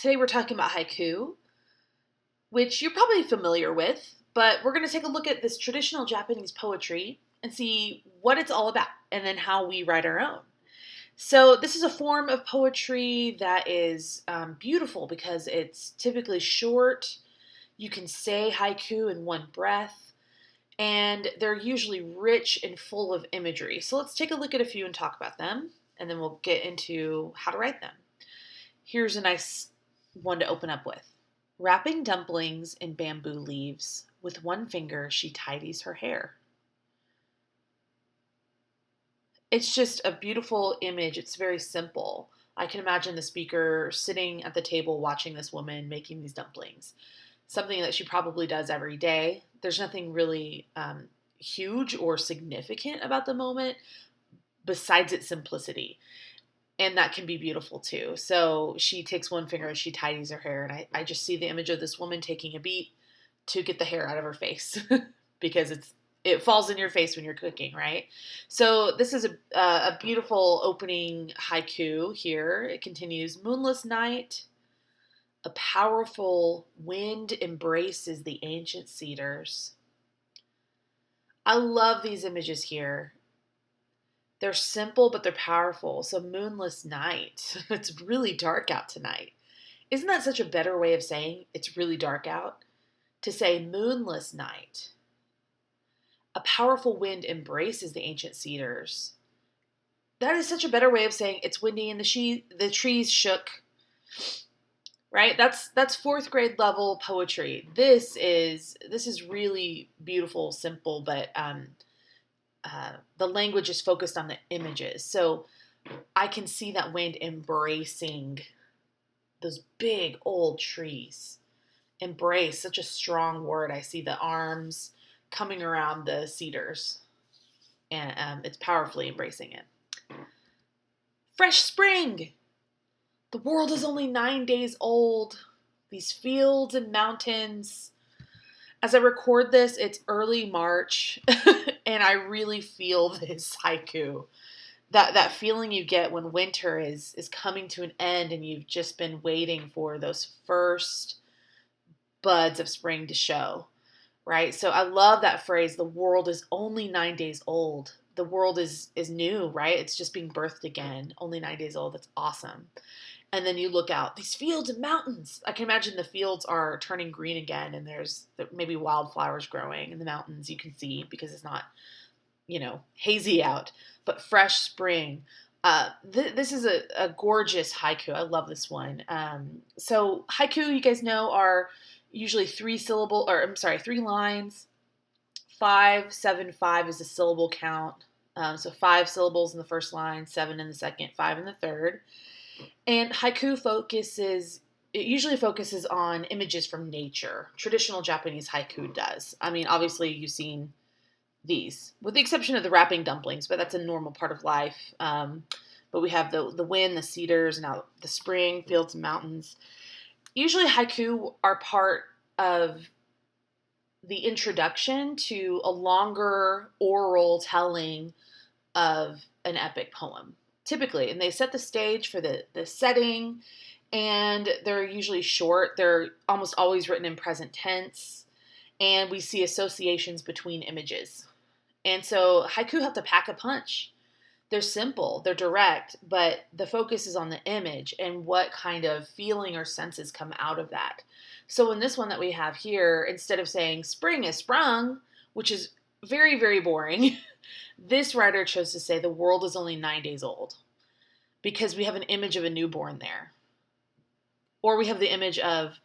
Today we're talking about haiku, which you're probably familiar with, but we're going to take a look at this traditional Japanese poetry and see what it's all about and then how we write our own. So, this is a form of poetry that is beautiful because it's typically short. You can say haiku in one breath, and they're usually rich and full of imagery. So, let's take a look at a few and talk about them, and then we'll get into how to write them. Here's a nice one to open up with. Wrapping dumplings in bamboo leaves, with one finger she tidies her hair. It's just a beautiful image. It's very simple. I can imagine the speaker sitting at the table watching this woman making these dumplings, something that she probably does every day. There's nothing really huge or significant about the moment besides its simplicity. And that can be beautiful too. So she takes one finger and she tidies her hair. And I just see the image of this woman taking a beat to get the hair out of her face because it falls in your face when you're cooking, right? So this is a beautiful opening haiku here. It continues, Moonless Night, a powerful wind embraces the ancient cedars. I love these images here. They're simple, but they're powerful. So, moonless night. It's really dark out tonight. Isn't that such a better way of saying it's really dark out? To say moonless night. A powerful wind embraces the ancient cedars. That is such a better way of saying it's windy and the trees shook. Right? That's fourth grade level poetry. This is really beautiful, simple, but the language is focused on the images. So I can see that wind embracing those big old trees. Embrace, such a strong word. I see the arms coming around the cedars, and it's powerfully embracing it. Fresh spring! The world is only 9 days old. These fields and mountains. As I record this, it's early March, and I really feel this haiku. That feeling you get when winter is coming to an end and you've just been waiting for those first buds of spring to show, right? So I love that phrase, the world is only 9 days old. The world is new, right? It's just being birthed again. Only 9 days old. That's awesome. And then you look out, these fields and mountains. I can imagine the fields are turning green again, and there's maybe wildflowers growing in the mountains you can see because it's not, hazy out, but fresh spring. This is a gorgeous haiku. I love this one. So haiku, you guys know, are usually three lines. 5, 7, 5 is the syllable count. So 5 syllables in the first line, 7 in the second, 5 in the third. And haiku usually focuses on images from nature. Traditional Japanese haiku does. I mean, obviously you've seen these, with the exception of the wrapping dumplings, but that's a normal part of life. But we have the wind, the cedars, now the spring, fields and mountains. Usually haiku are part of the introduction to a longer oral telling of an epic poem. Typically, and they set the stage for the setting, and they're usually short. They're almost always written in present tense, and we see associations between images. And so haiku have to pack a punch. They're simple, they're direct, but the focus is on the image and what kind of feeling or senses come out of that. So in this one that we have here, instead of saying spring is sprung, which is very, very boring, this writer chose to say the world is only 9 days old because we have an image of a newborn there. Or we have the image of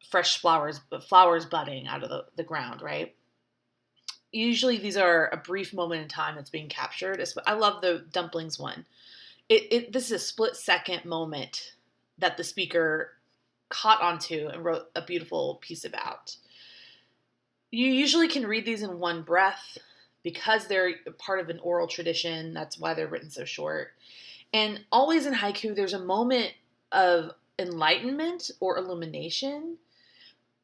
fresh flowers budding out of the ground, right? Usually these are a brief moment in time that's being captured. I love the dumplings one. This is a split-second moment that the speaker caught onto and wrote a beautiful piece about. You usually can read these in one breath because they're part of an oral tradition. That's why they're written so short. And always in haiku, there's a moment of enlightenment or illumination.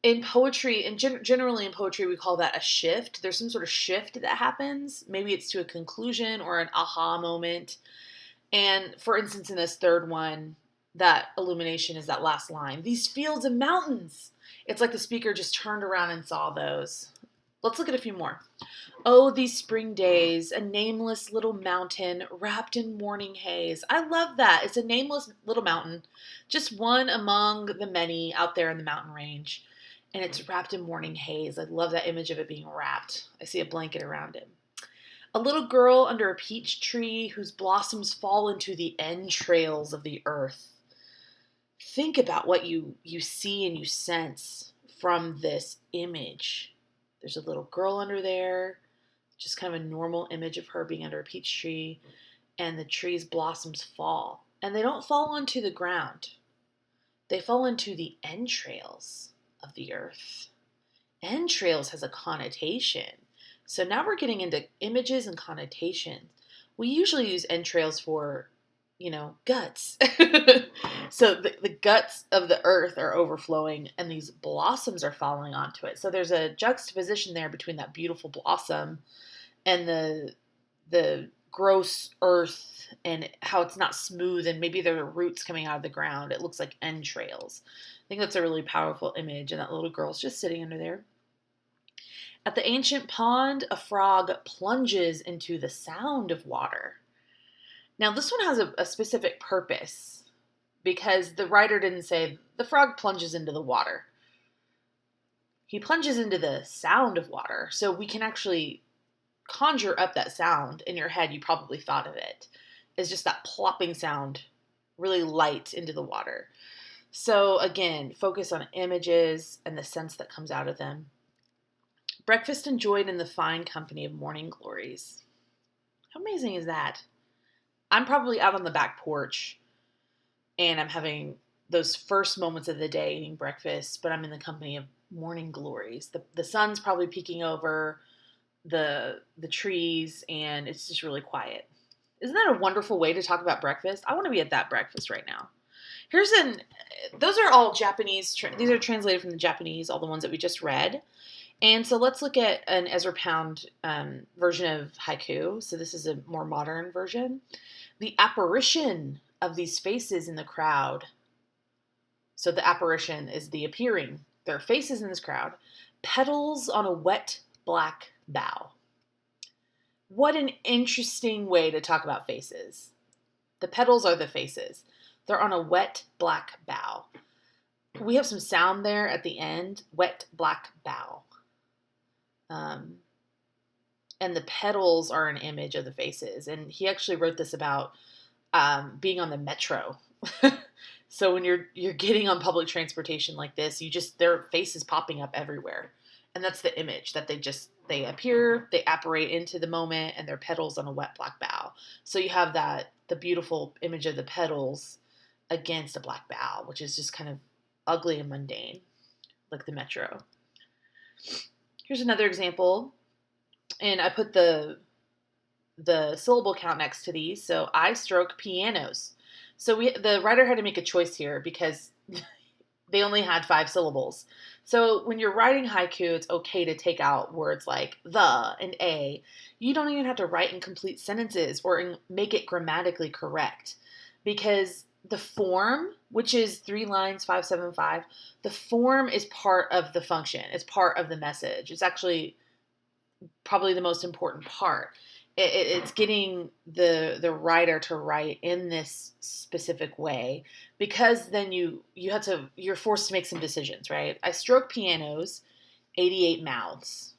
In poetry, and generally in poetry, we call that a shift. There's some sort of shift that happens. Maybe it's to a conclusion or an aha moment. And for instance, in this third one, that illumination is that last line. These fields and mountains. It's like the speaker just turned around and saw those. Let's look at a few more. Oh, these spring days, a nameless little mountain wrapped in morning haze. I love that. It's a nameless little mountain, just one among the many out there in the mountain range. And it's wrapped in morning haze. I love that image of it being wrapped. I see a blanket around it. A little girl under a peach tree whose blossoms fall into the entrails of the earth. Think about what you see and you sense from this image. There's a little girl under there, just kind of a normal image of her being under a peach tree, and the tree's blossoms fall. And they don't fall onto the ground. They fall into the entrails of the earth. Entrails has a connotation. So now we're getting into images and connotations. We usually use entrails for, guts. So the guts of the earth are overflowing and these blossoms are falling onto it. So there's a juxtaposition there between that beautiful blossom and the gross earth and how it's not smooth and maybe there are roots coming out of the ground. It looks like entrails. I think that's a really powerful image, and that little girl's just sitting under there. At the ancient pond, a frog plunges into the sound of water. Now, this one has a specific purpose because the writer didn't say the frog plunges into the water. He plunges into the sound of water, so we can actually conjure up that sound in your head. You probably thought of it as just that plopping sound, really light into the water. So again, focus on images and the sense that comes out of them. Breakfast enjoyed in the fine company of morning glories. How amazing is that? I'm probably out on the back porch and I'm having those first moments of the day eating breakfast, but I'm in the company of morning glories. The sun's probably peeking over the trees and it's just really quiet. Isn't that a wonderful way to talk about breakfast? I want to be at that breakfast right now. Those are all Japanese, these are translated from the Japanese, all the ones that we just read. And so let's look at an Ezra Pound version of haiku. So this is a more modern version. The apparition of these faces in the crowd. So the apparition is the appearing. There are faces in this crowd. Petals on a wet black bough. What an interesting way to talk about faces. The petals are the faces. They're on a wet black bough. We have some sound there at the end. Wet black bough. And the petals are an image of the faces. And he actually wrote this about being on the metro. So when you're getting on public transportation like this, their faces popping up everywhere. And that's the image that they appear, they apparate into the moment, and they're petals on a wet black bough. So you have the beautiful image of the petals against a black bough, which is just kind of ugly and mundane, like the metro. Here's another example, and I put the syllable count next to these. So I stroke pianos. So the writer had to make a choice here because they only had 5 syllables. So when you're writing haiku, it's okay to take out words like the and a. You don't even have to write in complete sentences or make it grammatically correct because the form, which is 3 lines, 5-7-5, the form is part of the function. It's part of the message. It's actually probably the most important part. It's getting the writer to write in this specific way because then you're forced to make some decisions, right? I stroke pianos, 88 mouths.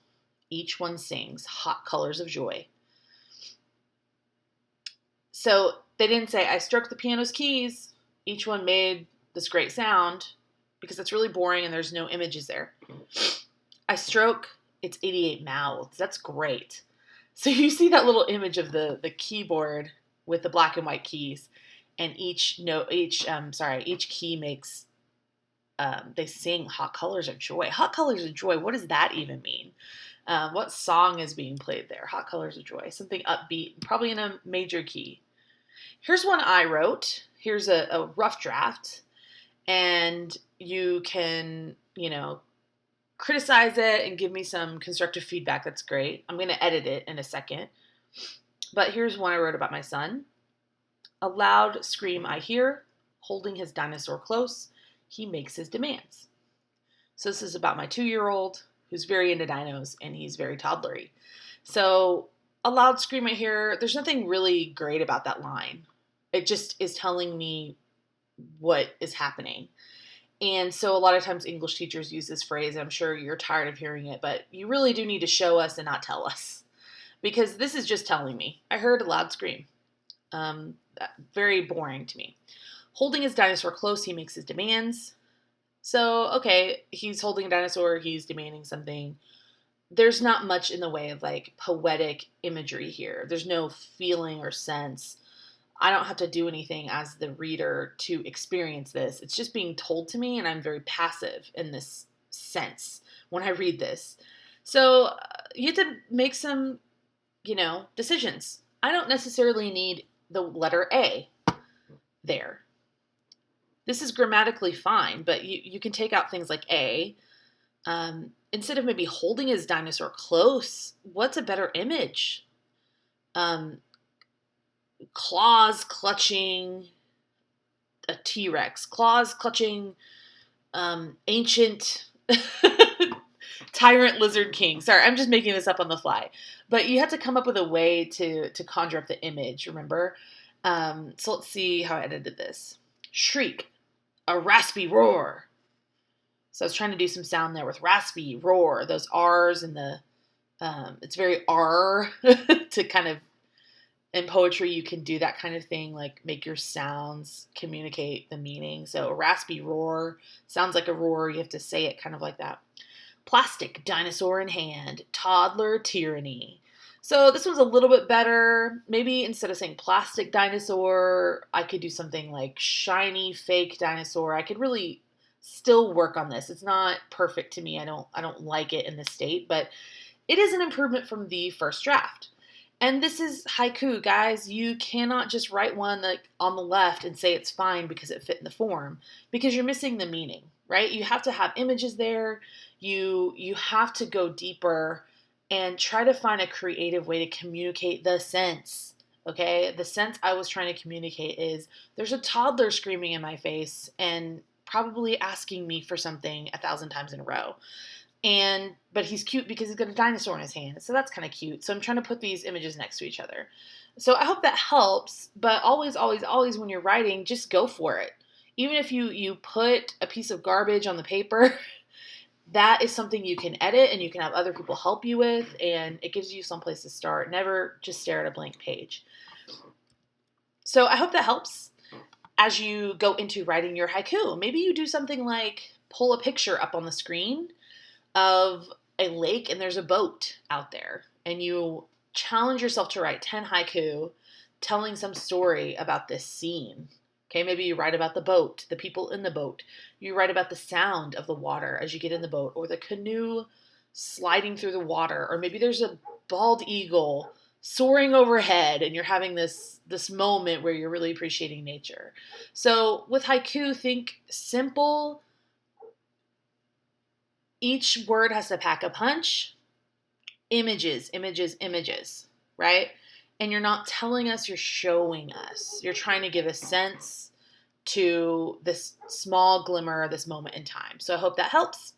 Each one sings hot colors of joy. So they didn't say, I stroked the piano's keys. Each one made this great sound because it's really boring and there's no images there. I stroke, it's 88 mouths. That's great. So you see that little image of the keyboard with the black and white keys, and each key makes, they sing hot colors of joy. Hot colors of joy, what does that even mean? What song is being played there? Hot colors of joy, something upbeat, probably in a major key. Here's one I wrote. Here's a rough draft, and you can, criticize it and give me some constructive feedback. That's great. I'm going to edit it in a second. But here's one I wrote about my son. A loud scream I hear, Holding his dinosaur close, he makes his demands. So this is about my 2-year-old who's very into dinos and he's very toddlery. So a loud scream right here, there's nothing really great about that line. It just is telling me what is happening. And so a lot of times English teachers use this phrase. I'm sure you're tired of hearing it, but you really do need to show us and not tell us. Because this is just telling me. I heard a loud scream. Very boring to me. Holding his dinosaur close, he makes his demands. So, okay, he's holding a dinosaur, he's demanding something. There's not much in the way of like poetic imagery here. There's no feeling or sense. I don't have to do anything as the reader to experience this. It's just being told to me, and I'm very passive in this sense when I read this. So you have to make some, decisions. I don't necessarily need the letter A there. This is grammatically fine, but you can take out things like A. Instead of maybe holding his dinosaur close, what's a better image? Claws clutching a T-Rex. Claws clutching ancient tyrant lizard king. Sorry, I'm just making this up on the fly. But you have to come up with a way to conjure up the image, remember? So let's see how I edited this. Shriek. A raspy roar. So I was trying to do some sound there with raspy, roar, those R's and it's very R to kind of, in poetry, you can do that kind of thing, like make your sounds communicate the meaning. So a raspy roar sounds like a roar. You have to say it kind of like that. Plastic dinosaur in hand, toddler tyranny. So this one's a little bit better. Maybe instead of saying plastic dinosaur, I could do something like shiny fake dinosaur. I could really still work on this. It's not perfect to me. I don't like it in this state, but it is an improvement from the first draft. And this is haiku, guys. You cannot just write one like on the left and say it's fine because it fit in the form, because you're missing the meaning, right? You have to have images there. You have to go deeper and try to find a creative way to communicate the sense, okay? The sense I was trying to communicate is there's a toddler screaming in my face and probably asking me for something 1,000 times in a row. But he's cute because he's got a dinosaur in his hand, so that's kind of cute. So I'm trying to put these images next to each other. So I hope that helps, but always, always, always when you're writing, just go for it. Even if you put a piece of garbage on the paper, that is something you can edit and you can have other people help you with, and it gives you someplace to start. Never just stare at a blank page. So I hope that helps as you go into writing your haiku. Maybe you do something like pull a picture up on the screen of a lake and there's a boat out there, and you challenge yourself to write 10 haiku telling some story about this scene. Okay, maybe you write about the boat, the people in the boat. You write about the sound of the water as you get in the boat, or the canoe sliding through the water, or maybe there's a bald eagle soaring overhead and you're having this moment where you're really appreciating nature. So with haiku, think simple. Each word has to pack a punch. Images, images, images, right? And you're not telling us, you're showing us. You're trying to give a sense to this small glimmer of this moment in time. So I hope that helps.